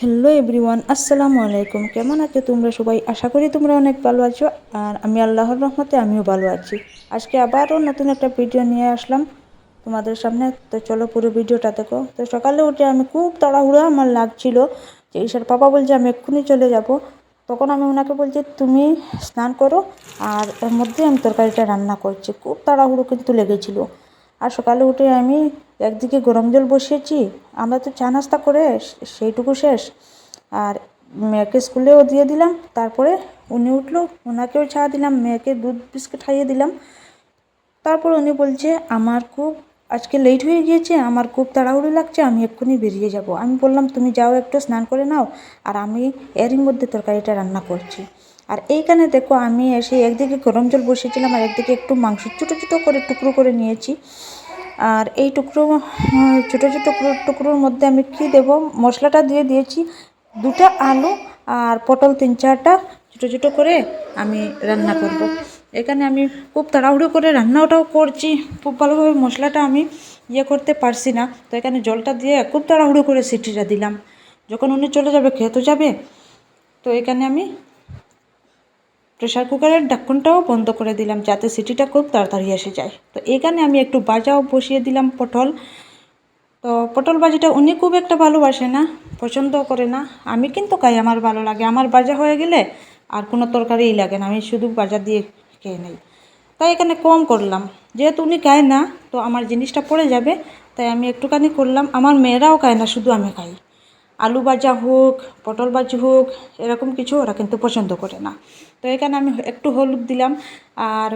Hello everyone, আসসালামু আলাইকুম। কেমন আছো তোমরা সবাই? আশা করি তোমরা অনেক ভালো আছো। আর আমি আল্লাহর রহমতে আমিও ভালো আছি। আজকে আবারও নতুন একটা ভিডিও নিয়ে আসলাম তোমাদের সামনে। তো চলো পুরো ভিডিওটা দেখো। তো সকালে উঠে আমি খুব তাড়াহুড়া আমার লাগছিল যে ঈশার পাপা বলছে আমি এক্ষুনি চলে যাব। তখন আমি ওনাকে বলছি তুমি স্নান করো, আর এর মধ্যে আমি তরকারিটা রান্না করছি। খুব তাড়াহুড়ো কিন্তু লেগেছিল। আর সকালে উঠে আমি একদিকে গরম জল বসিয়েছি, আমরা তো চা নাস্তা করে সেইটুকু শেষ। আর মেয়েকে স্কুলেও দিয়ে দিলাম, তারপরে উনি উঠলো, ওনাকেও চা দিলাম, মেয়েকে দুধ বিস্কুট খাইয়ে দিলাম। তারপর উনি বলছে আমার খুব আজকে লেট হয়ে গিয়েছে, আমার খুব তাড়াহুড়ো লাগছে, আমি এক্ষুনি বেরিয়ে যাব। আমি বললাম তুমি যাও একটু স্নান করে নাও, আর আমি এরই মধ্যে তরকারিটা রান্না করছি। আর এইখানে দেখো আমি এসে একদিকে গরম জল বসিয়েছিলাম আর একদিকে একটু মাংস ছোটো ছোটো করে টুকরো করে নিয়েছি। আর এই টুকরো ছোটো ছোটো টুকরোর মধ্যে আমি কি দেব, মশলাটা দিয়ে দিয়েছি দুটো আলু আর পটল তিন চারটা ছোটো ছোটো করে আমি রান্না করব। এখানে আমি খুব তাড়াহুড়ো করে রান্নাটাও করছি, খুব ভালোভাবে মশলাটা আমি করতে পারছি না। তো এখানে জলটা দিয়ে খুব তাড়াহুড়ো করে সিটিটা দিলাম, যখন উনি চলে যাবে খেতে যাবে। তো এখানে আমি প্রেশার কুকারের ঢাকনটাও বন্ধ করে দিলাম যাতে সিটিটা খুব তাড়াতাড়ি এসে যায়। তো এখানে আমি একটু ভাজাও বসিয়ে দিলাম পটল। তো পটল ভাজিটা উনি খুব একটা ভালোবাসে না, পছন্দ করে না, আমি কিন্তু খাই, আমার ভালো লাগে। আমার ভাজা হয়ে গেলে আর কোনো তরকারিই লাগে না, আমি শুধু ভাজা দিয়ে খেয়ে নেই। তাই এখানে কম করলাম, যেহেতু উনি খায় না তো আমার জিনিসটা পড়ে যাবে, তাই আমি একটুখানি করলাম। আমার মেয়েরাও খায় না, শুধু আমি খাই। আলু ভাজা হোক, পটল ভাজি হোক, এরকম কিছু ওরা কিন্তু পছন্দ করে না। তো এখানে আমি একটু হলুদ দিলাম, আর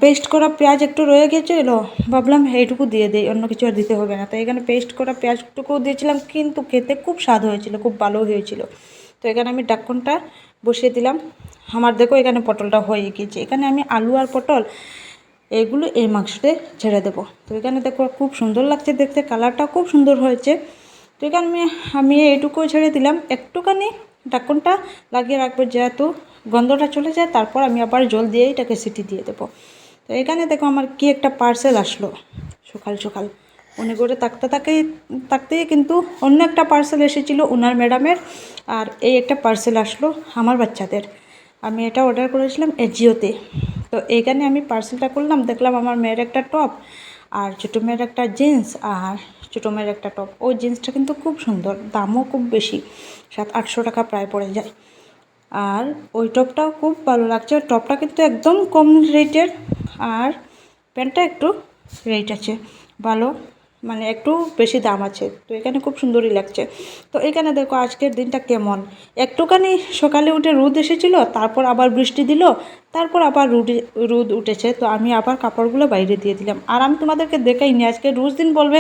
পেস্ট করা পেঁয়াজ একটু রয়ে গেছিলো, ভাবলাম এইটুকু দিয়ে দিই, অন্য কিছু আর দিতে হবে না। তো এখানে পেস্ট করা পেঁয়াজটুকু দিয়েছিলাম, কিন্তু খেতে খুব স্বাদ হয়েছিল, খুব ভালো হয়েছিল। তো এখানে আমি ঢাকনটা বসিয়ে দিলাম। আমার দেখো এখানে পটলটা হয়ে গিয়েছে। এখানে আমি আলু আর পটল এগুলো এই মাংসতে ছেড়ে দেবো। তো এখানে দেখো খুব সুন্দর লাগছে দেখতে, কালারটা খুব সুন্দর হয়েছে। তো এখানে আমি এইটুকু ছেড়ে দিলাম, একটুখানি ঢাকনটা লাগিয়ে রাখবো যেহেতু গন্ধটা চলে যায়, তারপর আমি আবার জল দিয়ে এটাকে সিটি দিয়ে দেবো। তো এখানে দেখো আমার কি একটা পার্সেল আসলো সকাল সকাল। উনি করে থাকতেই কিন্তু অন্য একটা পার্সেল এসেছিলো ওনার ম্যাডামের, আর এই একটা পার্সেল আসলো আমার বাচ্চাদের। আমি এটা অর্ডার করেছিলাম এজিওতে। তো এইখানে আমি পার্সেলটা করলাম, দেখলাম আমার মেয়ের একটা টপ আর ছোটো মেয়ের একটা জিন্স আর ছোটো মেয়ের একটা টপ। ওই জিন্সটা কিন্তু খুব সুন্দর, দামও খুব বেশি, 700-800 টাকা প্রায় পড়ে যায়। আর ওই টপটাও খুব ভালো লাগছে, টপটা কিন্তু একদম কম রেটের, আর প্যান্টটা একটু রেট আছে ভালো, মানে একটু বেশি দাম আছে। তো এখানে খুব সুন্দরই লাগছে। তো এখানে দেখো আজকের দিনটা কেমন, একটুখানি সকালে উঠে রোদ এসেছিলো, তারপর আবার বৃষ্টি দিল, তারপর আবার রোদ উঠেছে। তো আমি আবার কাপড়গুলো বাইরে দিয়ে দিলাম। আর আমি তোমাদেরকে দেখাইনি, আজকে রোজ দিন বলবে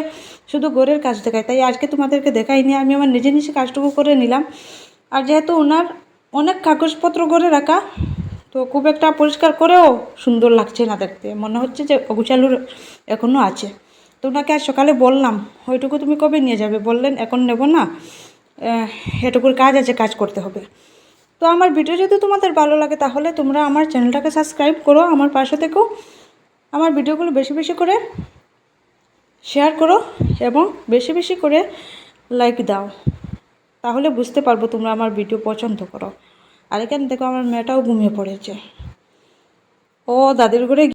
শুধু ঘরের কাজ দেখাই, তাই আজকে তোমাদেরকে দেখাইনি, আমি আমার নিজে নিজে কাজটুকু করে নিলাম। আর যেহেতু ওনার অনেক কাগজপত্র করে রাখা, তো খুব একটা পরিষ্কার করেও সুন্দর লাগছে না দেখতে, মনে হচ্ছে যে অগুচালুর এখনও আছে। তো ওনাকে আজ সকালে বললাম ওইটুকু তুমি কবে নিয়ে যাবে, বললেন এখন নেব না, এটুকুর কাজ আছে, কাজ করতে হবে। তো আমার ভিডিও যদি তোমাদের ভালো লাগে তাহলে তোমরা আমার চ্যানেলটাকে সাবস্ক্রাইব করো, আমার পাশে থেকো, আমার ভিডিওগুলো বেশি বেশি করে শেয়ার করো এবং বেশি বেশি করে লাইক দাও, তাহলে বুঝতে পারবো তোমরা আমার ভিডিও পছন্দ করো। আর এখানে দেখো আমার মেয়েটাও ঘুমিয়ে পড়েছে, ও দাদির ঘরে